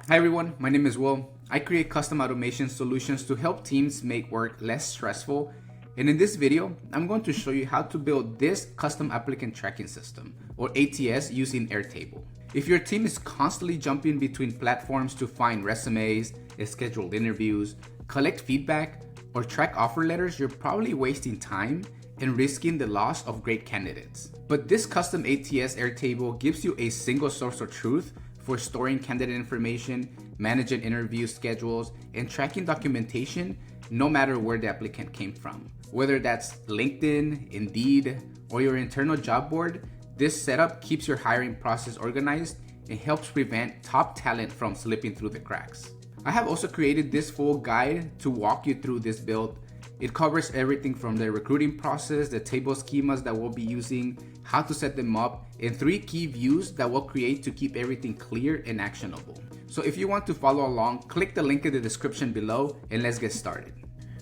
Hi everyone, my name is Will. I create custom automation solutions to help teams make work less stressful. And in this video, I'm going to show you how to build this custom applicant tracking system, or ATS, using Airtable. If your team is constantly jumping between platforms to find resumes, schedule interviews, collect feedback, or track offer letters, you're probably wasting time and risking the loss of great candidates. But this custom ATS Airtable gives you a single source of truth for storing candidate information, managing interview schedules, and tracking documentation no matter where the applicant came from. Whether that's LinkedIn, Indeed, or your internal job board, this setup keeps your hiring process organized and helps prevent top talent from slipping through the cracks. I have also created this full guide to walk you through this build. It covers everything from the recruiting process, the table schemas that we'll be using, how to set them up, and 3 key views that we'll create to keep everything clear and actionable. So if you want to follow along, click the link in the description below and let's get started.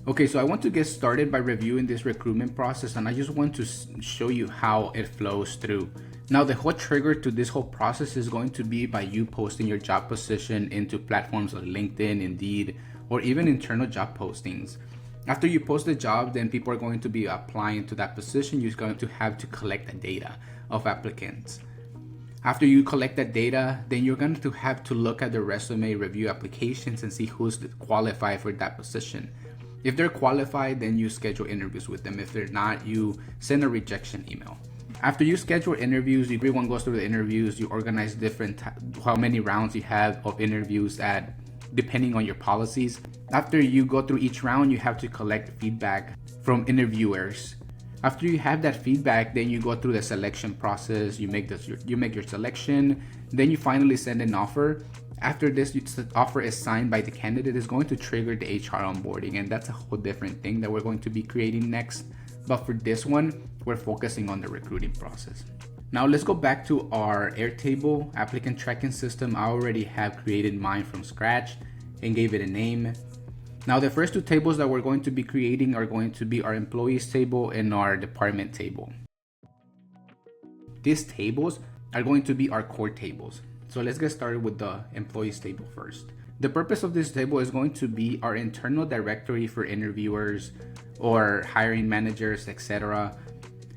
Okay, so I want to get started by reviewing this recruitment process, and I just want to show you how it flows through. Now, the whole trigger to this whole process is going to be by you posting your job position into platforms like LinkedIn, Indeed, or even internal job postings. After you post the job, then people are going to be applying to that position. You're going to have to collect the data of applicants. After you collect that data, then you're going to have to look at the resume, review applications, and see who's qualified for that position. If they're qualified, then you schedule interviews with them. If they're not, you send a rejection email. After you schedule interviews, everyone goes through the interviews. You organize how many rounds you have of interviews depending on your policies. After you go through each round, you have to collect feedback from interviewers. After you have that feedback, then you go through the selection process. You make your selection, then you finally send an offer. After this offer is signed by the candidate, is going to trigger the HR onboarding, and that's a whole different thing that we're going to be creating next. But for this one, we're focusing on the recruiting process. Now let's go back to our Airtable applicant tracking system. I already have created mine from scratch and gave it a name. Now the first 2 tables that we're going to be creating are going to be our employees table and our department table. These tables are going to be our core tables. So let's get started with the employees table first. The purpose of this table is going to be our internal directory for interviewers or hiring managers, etc.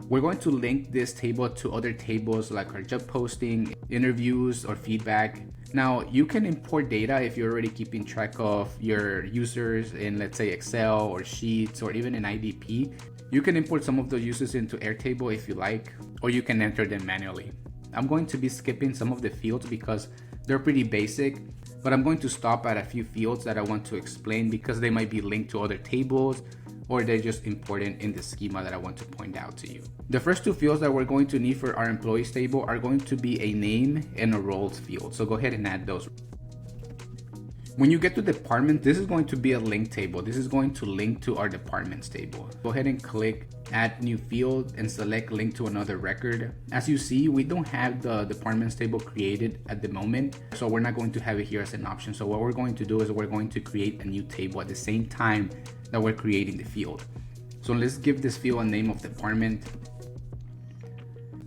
We're going to link this table to other tables like our job posting, interviews, or feedback. Now, you can import data if you're already keeping track of your users in, let's say, Excel or Sheets or even an IDP. You can import some of those users into Airtable if you like, or you can enter them manually. I'm going to be skipping some of the fields because they're pretty basic, but I'm going to stop at a few fields that I want to explain because they might be linked to other tables or they're just important in the schema that I want to point out to you. The first 2 fields that we're going to need for our employees table are going to be a name and a roles field. So go ahead and add those. When you get to department, this is going to be a link table. This is going to link to our departments table. Go ahead and click add new field and select link to another record. As you see, we don't have the departments table created at the moment, so we're not going to have it here as an option. So what we're going to do is we're going to create a new table at the same time that we're creating the field. So let's give this field a name of department,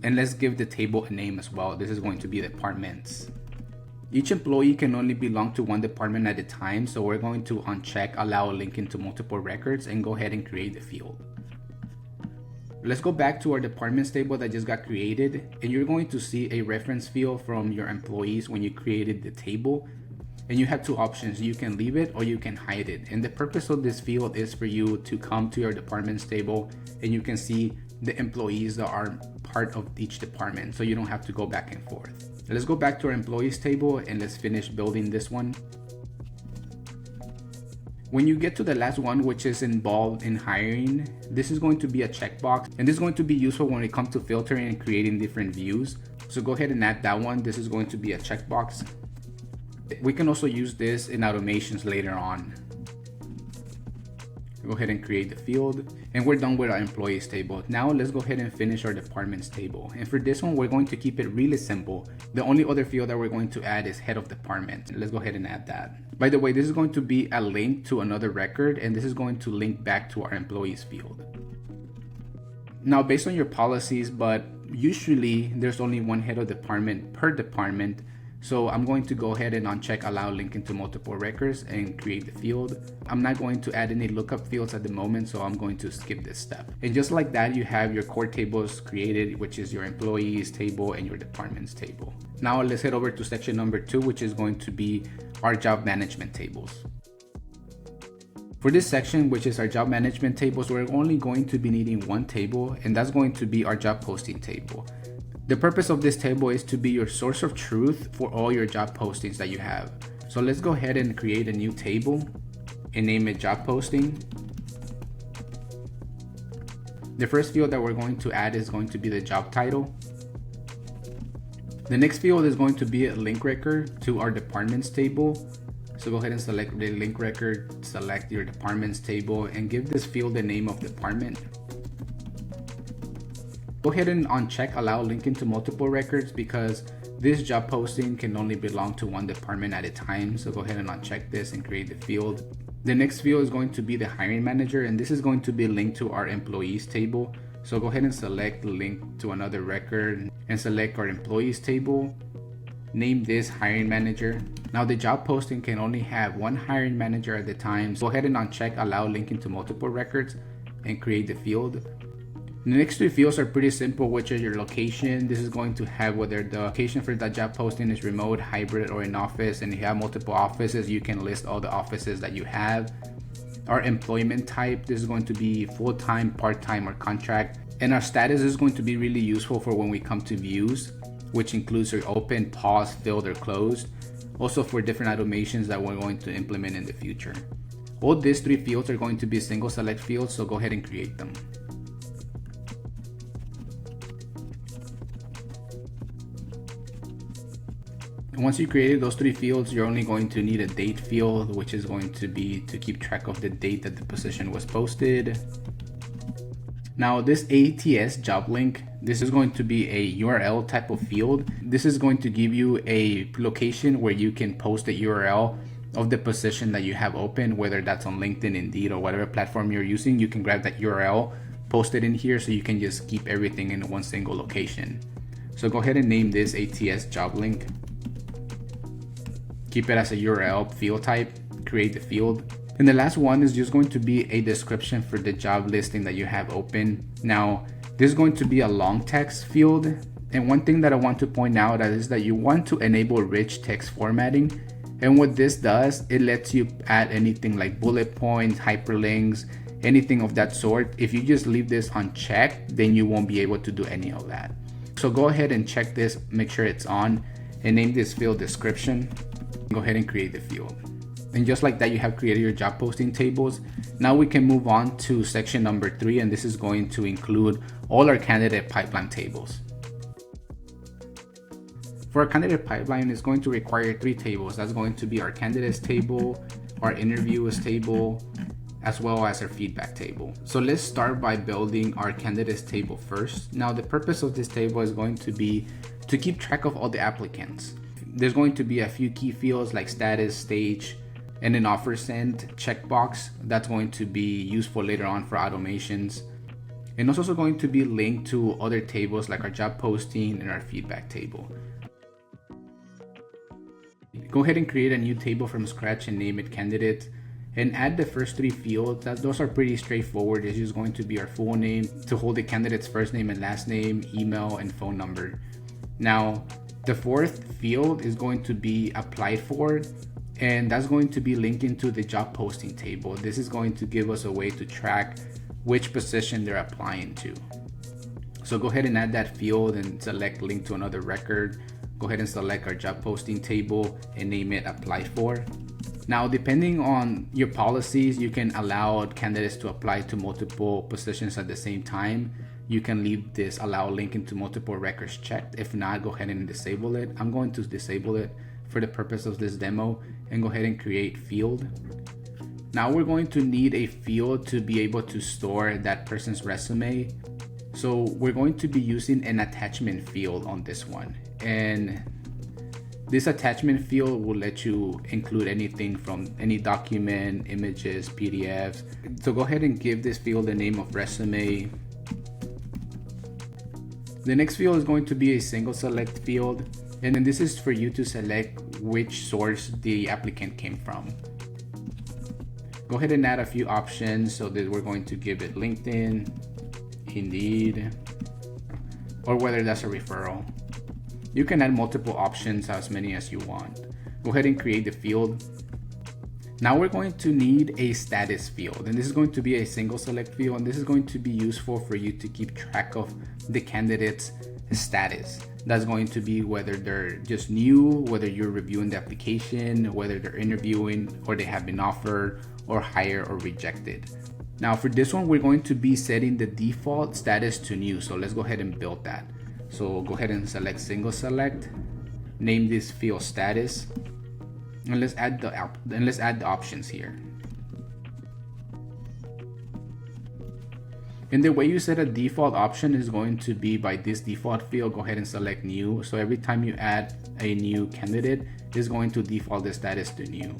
and let's give the table a name as well. This is going to be departments. Each employee can only belong to one department at a time, so we're going to uncheck allow linking to multiple records and go ahead and create the field. Let's go back to our departments table that just got created, and you're going to see a reference field from your employees when you created the table. And you have 2 options. You can leave it or you can hide it. And the purpose of this field is for you to come to your departments table and you can see the employees that are part of each department, so you don't have to go back and forth. Let's go back to our employees table and let's finish building this one. When you get to the last one, which is involved in hiring, this is going to be a checkbox, and this is going to be useful when it comes to filtering and creating different views. So go ahead and add that one. This is going to be a checkbox. We can also use this in automations later on. Go ahead and create the field, and we're done with our employees table. Now let's go ahead and finish our departments table. And for this one, we're going to keep it really simple. The only other field that we're going to add is head of department. Let's go ahead and add that. By the way, this is going to be a link to another record, and this is going to link back to our employees field. Now, based on your policies, but usually there's only one head of department per department. So I'm going to go ahead and uncheck allow linking to multiple records and create the field. I'm not going to add any lookup fields at the moment, so I'm going to skip this step. And just like that, you have your core tables created, which is your employees table and your departments table. Now let's head over to section number 2, which is going to be our job management tables. For this section, which is our job management tables, we're only going to be needing one table, and that's going to be our job posting table. The purpose of this table is to be your source of truth for all your job postings that you have. So let's go ahead and create a new table and name it job posting. The first field that we're going to add is going to be the job title. The next field is going to be a link record to our departments table. So go ahead and select the link record, select your departments table, and give this field the name of department. Go ahead and uncheck allow linking to multiple records because this job posting can only belong to one department at a time. So go ahead and uncheck this and create the field. The next field is going to be the hiring manager, and this is going to be linked to our employees table. So go ahead and select link to another record and select our employees table. Name this hiring manager. Now the job posting can only have one hiring manager at a time. So go ahead and uncheck allow linking to multiple records and create the field. The next two fields are pretty simple, which is your location. This is going to have whether the location for that job posting is remote, hybrid, or in office. And if you have multiple offices, you can list all the offices that you have. Our employment type, this is going to be full-time, part-time, or contract. And our status is going to be really useful for when we come to views, which includes your open, pause, filled, or closed. Also for different automations that we're going to implement in the future. All these three fields are going to be single select fields, so go ahead and create them. Once you created those three fields, you're only going to need a date field, which is going to be to keep track of the date that the position was posted. Now this ATS job link, this is going to be a URL type of field. This is going to give you a location where you can post the URL of the position that you have open, whether that's on LinkedIn, Indeed, or whatever platform you're using. You can grab that URL, post it in here, so you can just keep everything in one single location. So go ahead and name this ATS job link. Keep it as a URL field type, create the field. And the last one is just going to be a description for the job listing that you have open. Now, this is going to be a long text field. And one thing that I want to point out is that you want to enable rich text formatting. And what this does, it lets you add anything like bullet points, hyperlinks, anything of that sort. If you just leave this unchecked, then you won't be able to do any of that. So go ahead and check this, make sure it's on, and name this field description. Go ahead and create the field. And just like that, you have created your job posting tables. Now we can move on to section number 3, and this is going to include all our candidate pipeline tables. For our candidate pipeline, it's going to require 3 tables. That's going to be our candidates table, our interviewers table, as well as our feedback table. So let's start by building our candidates table first. Now the purpose of this table is going to be to keep track of all the applicants. There's going to be a few key fields like status, stage, and an offer sent checkbox. That's going to be useful later on for automations. And it's also going to be linked to other tables like our job posting and our feedback table. Go ahead and create a new table from scratch and name it candidate. And add the first 3 fields. Those are pretty straightforward. It's just going to be our full name to hold the candidate's first name and last name, email, and phone number. Now, the 4th field is going to be applied for, and that's going to be linking to the job posting table. This is going to give us a way to track which position they're applying to. So go ahead and add that field and select link to another record. Go ahead and select our job posting table and name it apply for. Now, depending on your policies, you can allow candidates to apply to multiple positions at the same time. You can leave this allow linking to multiple records checked. If not, go ahead and disable it. I'm going to disable it for the purpose of this demo and go ahead and create field. Now we're going to need a field to be able to store that person's resume. So we're going to be using an attachment field on this one. And this attachment field will let you include anything from any document, images, PDFs. So go ahead and give this field the name of resume. The next field is going to be a single select field, And then this is for you to select which source the applicant came from. Go ahead and add a few options, so that we're going to give it LinkedIn, Indeed, or whether that's a referral. You can add multiple options, as many as you want. Go ahead and create the field. Now we're going to need a status field, and this is going to be a single select field, and this is going to be useful for you to keep track of the candidate's status. That's going to be whether they're just new, whether you're reviewing the application, whether they're interviewing, or they have been offered or hired or rejected. Now for this one, we're going to be setting the default status to new. So let's go ahead and build that. So go ahead and select single select, name this field status, and let's add the options here. And the way you set a default option is going to be by this default field. Go ahead and select new. So every time you add a new candidate, it's going to default the status to new.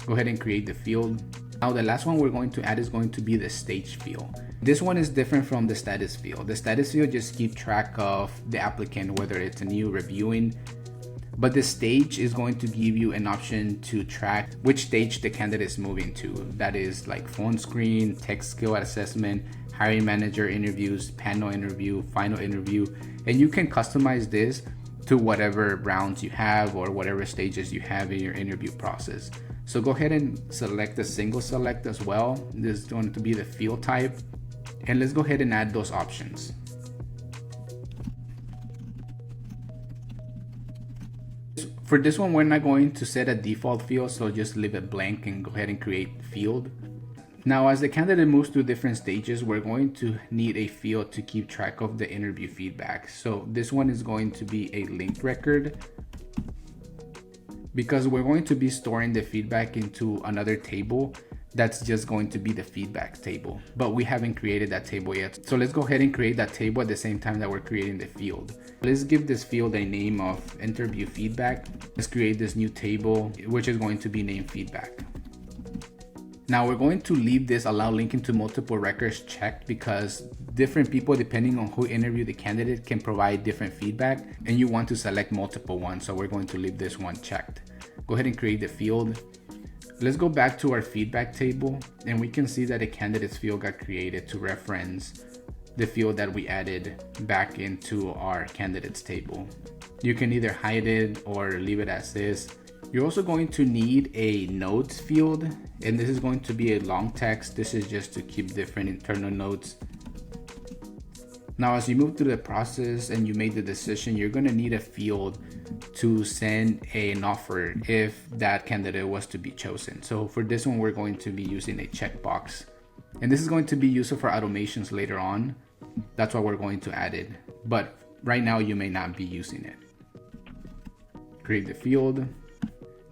Go ahead and create the field. Now the last one we're going to add is going to be the stage field. This one is different from the status field. The status field just keep track of the applicant, whether it's a new reviewing, but the stage is going to give you an option to track which stage the candidate is moving to. That is like phone screen, tech skill assessment, hiring manager interviews, panel interview, final interview, and you can customize this to whatever rounds you have or whatever stages you have in your interview process. So go ahead and select the single select as well. This is going to be the field type, and let's go ahead and add those options. For this one, we're not going to set a default field, so just leave it blank and go ahead and create field. Now, as the candidate moves through different stages, we're going to need a field to keep track of the interview feedback. So this one is going to be a linked record, because we're going to be storing the feedback into another table that's just going to be the feedback table, but we haven't created that table yet. So let's go ahead and create that table at the same time that we're creating the field. Let's give this field a name of interview feedback. Let's create this new table, which is going to be named feedback. Now we're going to leave this allow linking to multiple records checked, because different people, depending on who interviewed the candidate, can provide different feedback, and you want to select multiple ones. So we're going to leave this one checked. Go ahead and create the field. Let's go back to our feedback table, and we can see that a candidate's field got created to reference the field that we added back into our candidates table. You can either hide it or leave it as is. You're also going to need a notes field, and this is going to be a long text. This is just to keep different internal notes. Now, as you move through the process and you made the decision, you're going to need a field to send an offer if that candidate was to be chosen. So for this one, we're going to be using a checkbox, and this is going to be useful for automations later on. That's why we're going to add it, but right now you may not be using it. Create the field.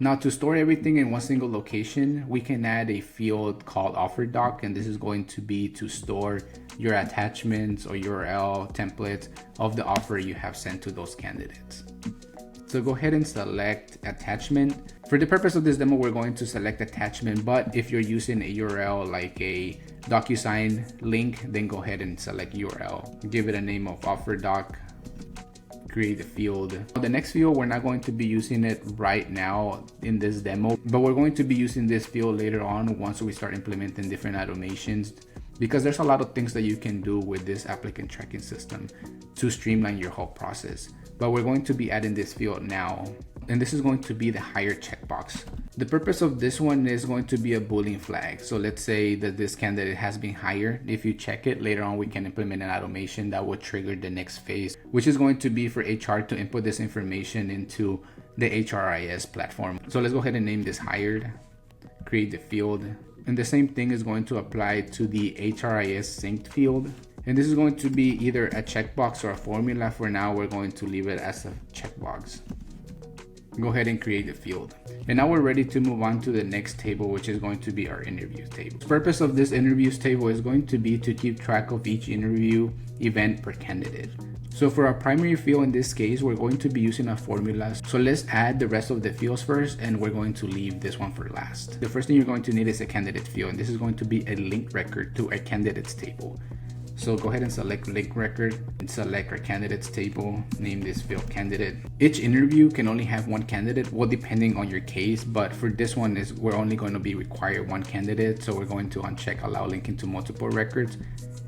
Now, to store everything in one single location, we can add a field called offer doc, and this is going to be to store your attachments or URL templates of the offer you have sent to those candidates. So go ahead and select attachment. For the purpose of this demo, we're going to select attachment, but if you're using a URL like a DocuSign link, then go ahead and select URL. Give it a name of offer doc. Create the field. The next field, we're not going to be using it right now in this demo, but we're going to be using this field later on once we start implementing different automations, because there's a lot of things that you can do with this applicant tracking system to streamline your whole process. But we're going to be adding this field now, and this is going to be the hire checkbox. The purpose of this one is going to be a Boolean flag. So let's say that this candidate has been hired. If you check it later on, we can implement an automation that will trigger the next phase, which is going to be for HR to input this information into the HRIS platform. So let's go ahead and name this hired, create the field. And the same thing is going to apply to the HRIS synced field. And this is going to be either a checkbox or a formula. For now, we're going to leave it as a checkbox. Go ahead and create the field. And now we're ready to move on to the next table, which is going to be our interviews table. The purpose of this interviews table is going to be to keep track of each interview event per candidate. So for our primary field, in this case, we're going to be using a formula. So let's add the rest of the fields first, and we're going to leave this one for last. The first thing you're going to need is a candidate field, and this is going to be a linked record to a candidates table. So go ahead and select link record and select our candidates table, name this field candidate. Each interview can only have one candidate, well, depending on your case, but for this one we're only going to be required one candidate. So we're going to uncheck allow linking to multiple records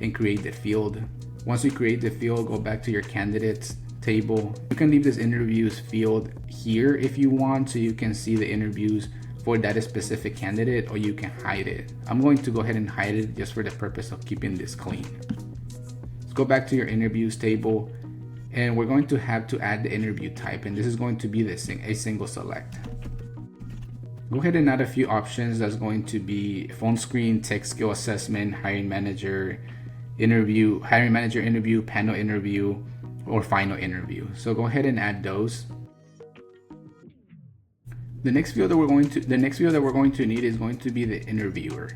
and create the field. Once you create the field, go back to your candidates table. You can leave this interviews field here if you want, so you can see the interviews for that specific candidate, or you can hide it. I'm going to go ahead and hide it just for the purpose of keeping this clean. Let's go back to your interviews table, and we're going to have to add the interview type, and this is going to be a single select. Go ahead and add a few options. That's going to be phone screen, tech skill assessment, hiring manager interview, panel interview, or final interview. So go ahead and add those. The next field that we're going to need is going to be the interviewer,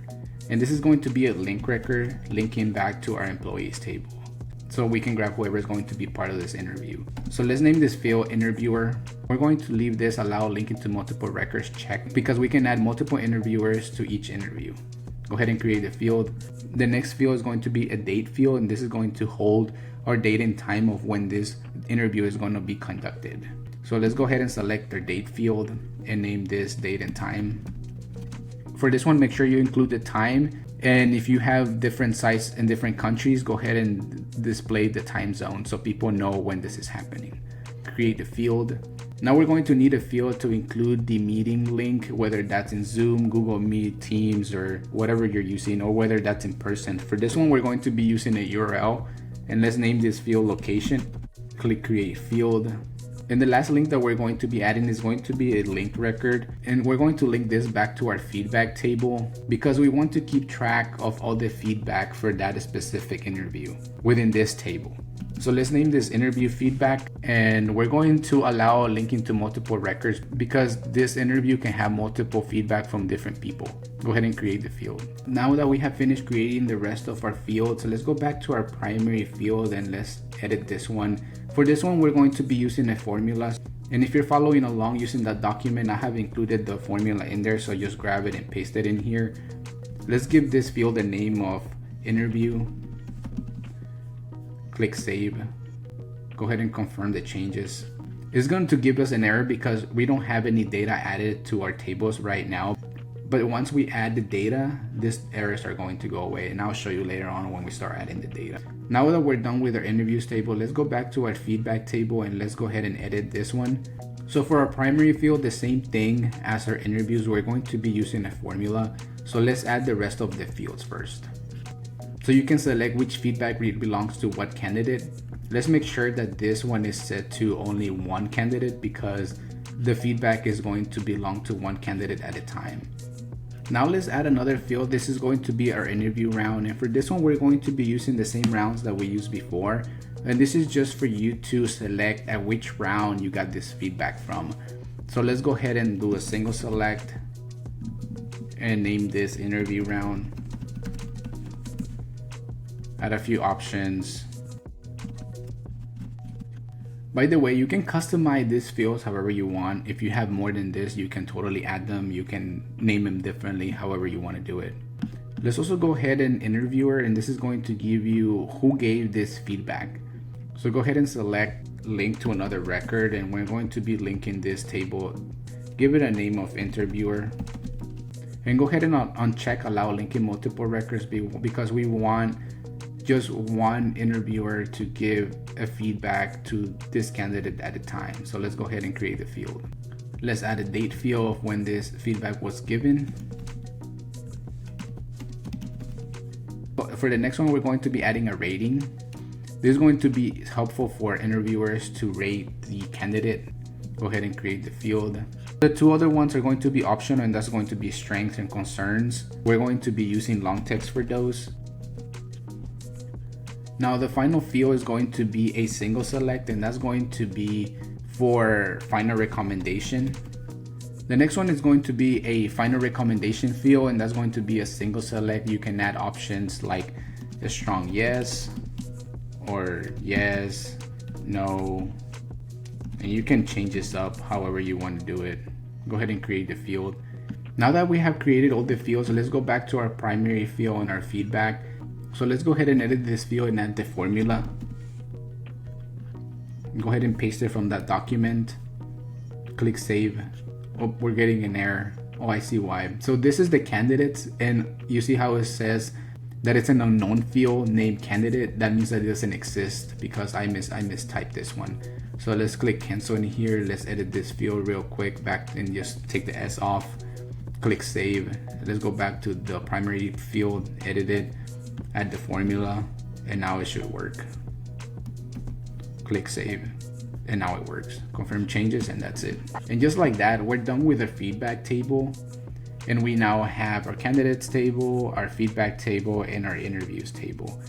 and this is going to be a link record linking back to our employees table, so we can grab whoever is going to be part of this interview. So let's name this field interviewer. We're going to leave this allow linking to multiple records checked because we can add multiple interviewers to each interview. Go ahead and create a field. The next field is going to be a date field, and this is going to hold our date and time of when this interview is going to be conducted. So let's go ahead and select our date field and name this date and time. For this one, make sure you include the time, and if you have different sites in different countries, go ahead and display the time zone so people know when this is happening. Create a field. Now we're going to need a field to include the meeting link, whether that's in Zoom, Google Meet, Teams, or whatever you're using, or whether that's in person. For this one, we're going to be using a URL, and let's name this field location. Click create field. And the last link that we're going to be adding is going to be a link record, and we're going to link this back to our feedback table because we want to keep track of all the feedback for that specific interview within this table. So let's name this interview feedback, and we're going to allow linking to multiple records because this interview can have multiple feedback from different people. Go ahead and create the field. Now that we have finished creating the rest of our fields, so let's go back to our primary field and let's edit this one. For this one, we're going to be using a formula. And if you're following along using that document, I have included the formula in there, so just grab it and paste it in here. Let's give this field a name of interview. Click save. Go ahead and confirm the changes. It's going to give us an error because we don't have any data added to our tables right now. But once we add the data, these errors are going to go away, and I'll show you later on when we start adding the data. Now that we're done with our interviews table, let's go back to our feedback table and let's go ahead and edit this one. So for our primary field, the same thing as our interviews, we're going to be using a formula. So let's add the rest of the fields first. So you can select which feedback belongs to what candidate. Let's make sure that this one is set to only one candidate because the feedback is going to belong to one candidate at a time. Now let's add another field. This is going to be our interview round, and for this one we're going to be using the same rounds that we used before, and this is just for you to select at which round you got this feedback from. So let's go ahead and do a single select and name this interview round. Add a few options. By the way, you can customize these fields however you want. If you have more than this, you can totally add them. You can name them differently, however you want to do it. Let's also go ahead and interviewer, and this is going to give you who gave this feedback. So go ahead and select link to another record, and we're going to be linking this table. Give it a name of interviewer, and go ahead and uncheck allow linking multiple records because we want just one interviewer to give a feedback to this candidate at a time. So let's go ahead and create the field. Let's add a date field of when this feedback was given. For the next one, we're going to be adding a rating. This is going to be helpful for interviewers to rate the candidate. Go ahead and create the field. The two other ones are going to be optional, and that's going to be strengths and concerns. We're going to be using long text for those. Now the final field is going to be a single select, and that's going to be for final recommendation. The next one is going to be a final recommendation field, and that's going to be a single select. You can add options like a strong yes, or yes, no, and you can change this up however you want to do it. Go ahead and create the field. Now that we have created all the fields, let's go back to our primary field and our feedback. So let's go ahead and edit this field and add the formula. Go ahead and paste it from that document. Click save. Oh, we're getting an error. Oh, I see why. So this is the candidates, and you see how it says that it's an unknown field named candidate. That means that it doesn't exist because I mistyped this one. So let's click cancel in here. Let's edit this field real quick back and just take the S off. Click save. Let's go back to the primary field, edit it, add the formula, and now it should work. Click save, and now it works. Confirm changes, and that's it. And just like that, we're done with the feedback table, and we now have our candidates table, our feedback table, and our interviews table.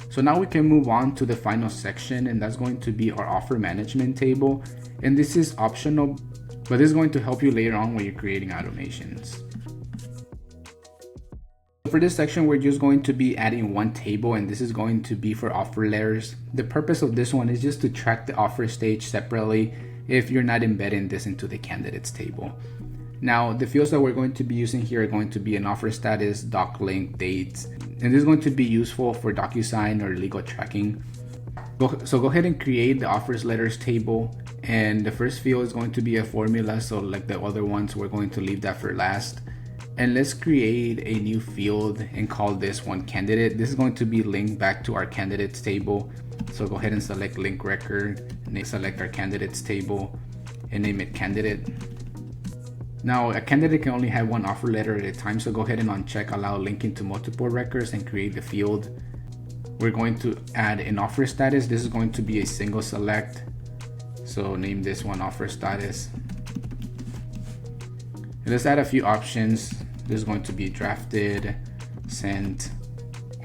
So now we can move on to the final section, and that's going to be our offer management table. And this is optional, but this is going to help you later on when you're creating automations. For this section, we're just going to be adding one table, and this is going to be for offer letters. The purpose of this one is just to track the offer stage separately if you're not embedding this into the candidates table. Now, the fields that we're going to be using here are going to be an offer status, doc link, dates, and this is going to be useful for DocuSign or legal tracking. So go ahead and create the offers letters table, and the first field is going to be a formula. So like the other ones, we're going to leave that for last. And let's create a new field and call this one candidate. This is going to be linked back to our candidates table. So go ahead and select link record, and then select our candidates table and name it candidate. Now, a candidate can only have one offer letter at a time, so go ahead and uncheck allow linking to multiple records and create the field. We're going to add an offer status. This is going to be a single select. So name this one offer status. And let's add a few options. This is going to be drafted, sent,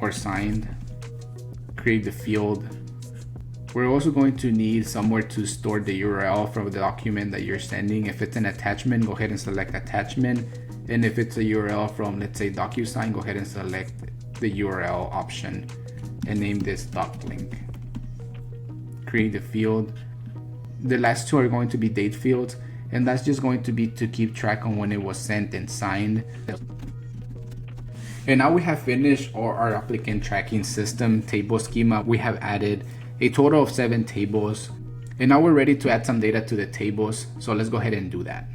or signed. Create the field. We're also going to need somewhere to store the URL from the document that you're sending. If it's an attachment, go ahead and select attachment. And if it's a URL from, let's say, DocuSign, go ahead and select the URL option and name this doc link. Create the field. The last two are going to be date fields, and that's just going to be to keep track on when it was sent and signed. And now we have finished our applicant tracking system table schema. We have added a total of 7 tables, and now we're ready to add some data to the tables. So let's go ahead and do that.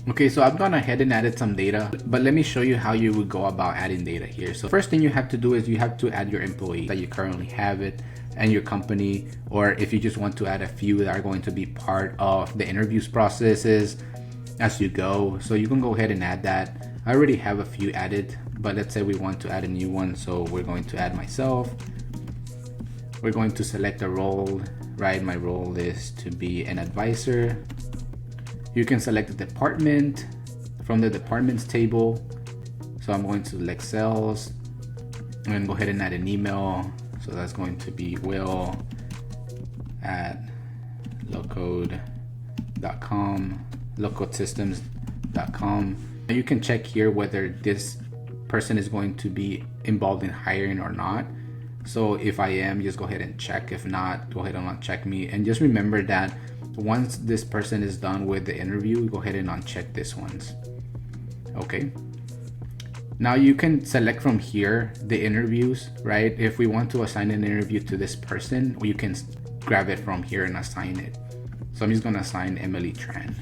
Okay, so I've gone ahead and added some data, but let me show you how you would go about adding data here. So first thing you have to do is you have to add your employee that you currently have it and your company, or if you just want to add a few that are going to be part of the interviews processes as you go. So you can go ahead and add that. I already have a few added, but let's say we want to add a new one. So we're going to add myself. We're going to select a role, right? My role is to be an advisor. You can select the department from the departments table. So I'm going to select sales. I'm going to go ahead and add an email. So that's going to be will@lowcodesystems.com, lowcodesystems.com. You can check here whether this person is going to be involved in hiring or not. So if I am, just go ahead and check. If not, go ahead and uncheck me. And just remember that once this person is done with the interview, go ahead and uncheck this ones. Okay. Now you can select from here the interviews, right? If we want to assign an interview to this person, you can grab it from here and assign it. So I'm just gonna assign Emily Tran.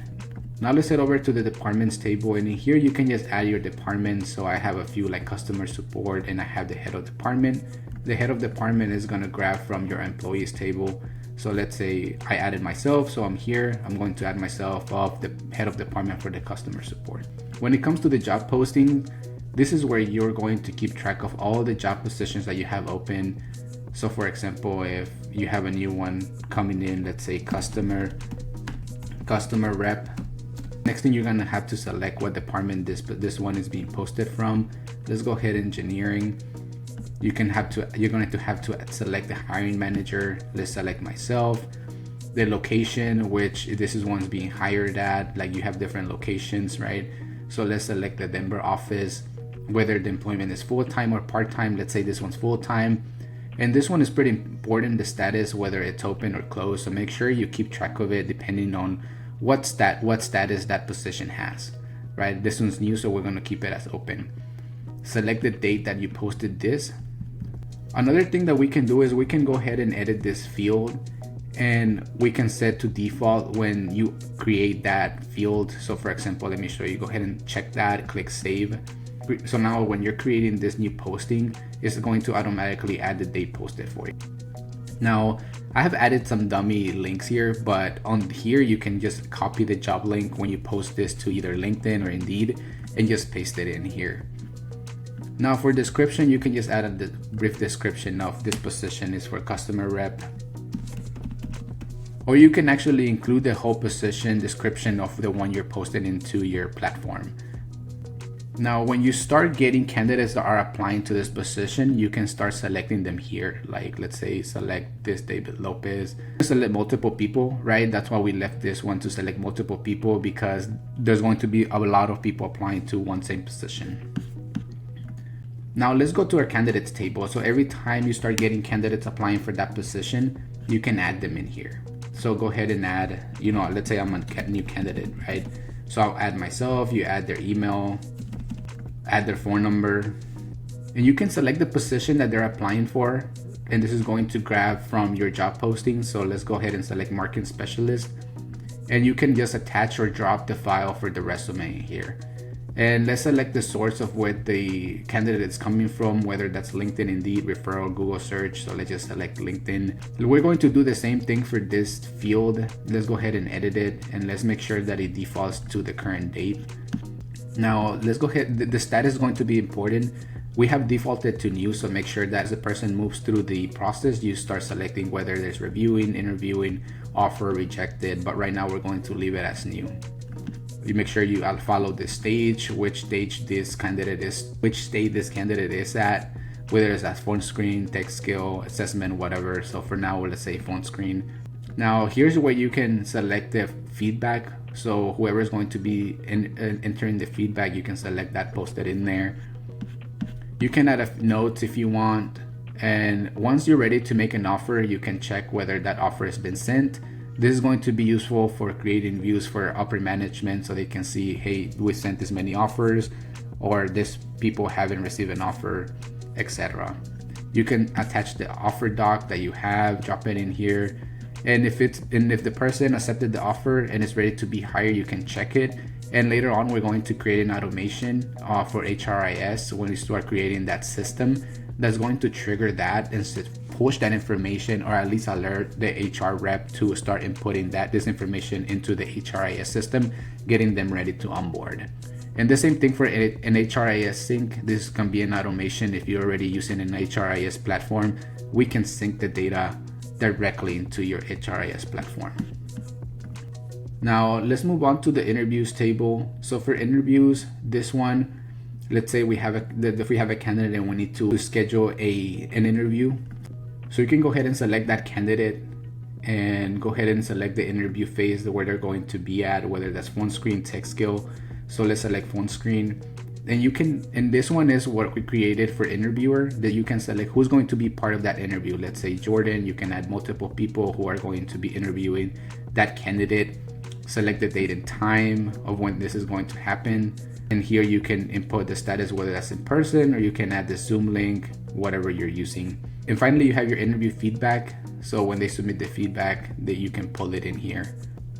Now let's head over to the departments table, and in here you can just add your department. So I have a few like customer support, and I have the head of department. The head of department is gonna grab from your employees table. So let's say I added myself, so I'm here. I'm going to add myself of the head of department for the customer support. When it comes to the job posting, this is where you're going to keep track of all the job positions that you have open. So for example, if you have a new one coming in, let's say customer rep, next thing you're gonna have to select what department this one is being posted from. Let's go ahead, engineering. You're going to have to select the hiring manager. Let's select myself. The location, which this is one's being hired at, like you have different locations, right? So let's select the Denver office, whether the employment is full-time or part-time. Let's say this one's full-time. And this one is pretty important, the status, whether it's open or closed. So make sure you keep track of it depending on what status that position has, right? This one's new, so we're going to keep it as open. select the date that you posted this. Another thing that we can do is we can go ahead and edit this field, and we can set to default when you create that field. So for example, let me show you. Go ahead and check that, click save. So now when you're creating this new posting, it's going to automatically add the date posted for you. Now I have added some dummy links here, but on here you can just copy the job link when you post this to either LinkedIn or Indeed and just paste it in here. Now for description, you can just add a brief description of this position is for customer rep, or you can actually include the whole position description of the one you're posting into your platform. Now, when you start getting candidates that are applying to this position, you can start selecting them here. Like, let's say select this David Lopez, select multiple people, right? That's why we left this one to select multiple people, because there's going to be a lot of people applying to one same position. Now let's go to our candidates table. So every time you start getting candidates applying for that position, you can add them in here. So go ahead and add, let's say I'm a new candidate, right? So I'll add myself, you add their email, add their phone number, and you can select the position that they're applying for. And this is going to grab from your job posting. So let's go ahead and select marketing specialist, and you can just attach or drop the file for the resume here. And let's select the source of where the candidate is coming from, whether that's LinkedIn, Indeed, referral, Google search. So let's just select LinkedIn. We're going to do the same thing for this field. Let's go ahead and edit it, and let's make sure that it defaults to the current date. Now let's go ahead, the status is going to be important. We have defaulted to new, so make sure that as the person moves through the process, you start selecting whether there's reviewing, interviewing, offer, rejected, but right now we're going to leave it as new. You make sure you follow the stage, which stage this candidate is, which stage this candidate is at, whether it's at phone screen, tech skill, assessment, whatever. So for now, let's say phone screen. Now here's where you can select the feedback. So whoever is going to be entering the feedback, you can select that, post it in there. You can add a note if you want. And once you're ready to make an offer, you can check whether that offer has been sent. This is going to be useful for creating views for upper management, so they can see, hey, we sent this many offers, or this people haven't received an offer, etc. You can attach the offer doc that you have, drop it in here. And if the person accepted the offer and is ready to be hired, you can check it. And later on, we're going to create an automation for HRIS when we start creating that system that's going to trigger that and push that information, or at least alert the HR rep to start inputting this information into the HRIS system, getting them ready to onboard. And the same thing for an HRIS sync. This can be an automation. If you're already using an HRIS platform, we can sync the data directly into your HRIS platform. Now let's move on to the interviews table. So for interviews, this one, let's say we have a candidate and we need to schedule an interview. So you can go ahead and select that candidate and go ahead and select the interview phase where they're going to be at, whether that's phone screen, tech skill. So let's select phone screen. And you can, and this one is what we created for interviewer, that you can select who's going to be part of that interview. Let's say Jordan. You can add multiple people who are going to be interviewing that candidate. Select the date and time of when this is going to happen. And here you can input the status, whether that's in person, or you can add the Zoom link, whatever you're using. And finally, you have your interview feedback. So when they submit the feedback, that you can pull it in here.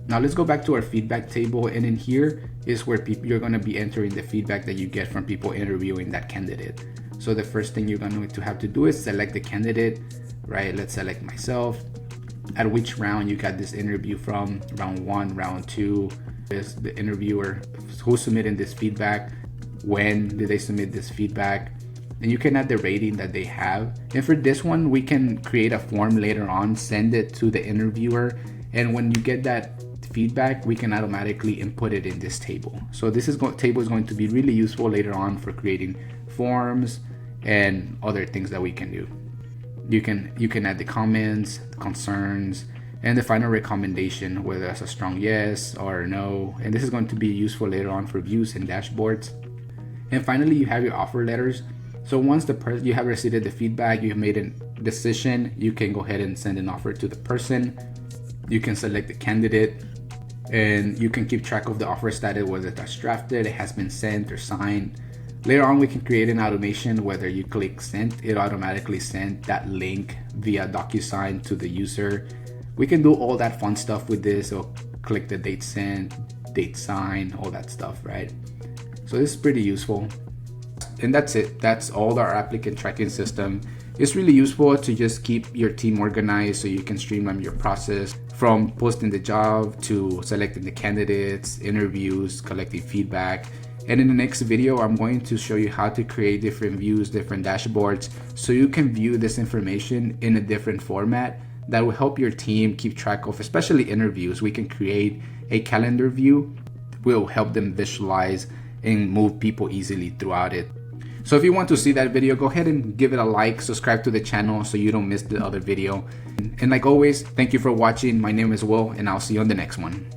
Now let's go back to our feedback table, and in here is where you're going to be entering the feedback that you get from people interviewing that candidate. So the first thing you're going to have to do is select the candidate, right? Let's select myself. At which round you got this interview from, round 1, round 2, is the interviewer, who's submitting this feedback, when did they submit this feedback, and you can add the rating that they have. And for this one, we can create a form later on, send it to the interviewer, and when you get that feedback, we can automatically input it in this table. So this table is going to be really useful later on for creating forms and other things that we can do. You can add the comments, concerns, and the final recommendation, whether that's a strong yes or no. And this is going to be useful later on for views and dashboards. And finally, you have your offer letters. So once you have received the feedback, you have made a decision, you can go ahead and send an offer to the person. You can select the candidate, and you can keep track of the offer status, whether that's drafted, it has been sent or signed, Later on, we can create an automation. Whether you click send, it automatically sent that link via DocuSign to the user. We can do all that fun stuff with this. So click the date sent, date sign, all that stuff, right? So this is pretty useful. And that's it. That's all our applicant tracking system. It's really useful to just keep your team organized so you can streamline your process from posting the job to selecting the candidates, interviews, collecting feedback. And in the next video, I'm going to show you how to create different views, different dashboards, so you can view this information in a different format that will help your team keep track of, especially interviews. We can create a calendar view, will help them visualize and move people easily throughout it. So if you want to see that video, go ahead and give it a like, subscribe to the channel so you don't miss the other video. And like always, thank you for watching. My name is Will, and I'll see you on the next one.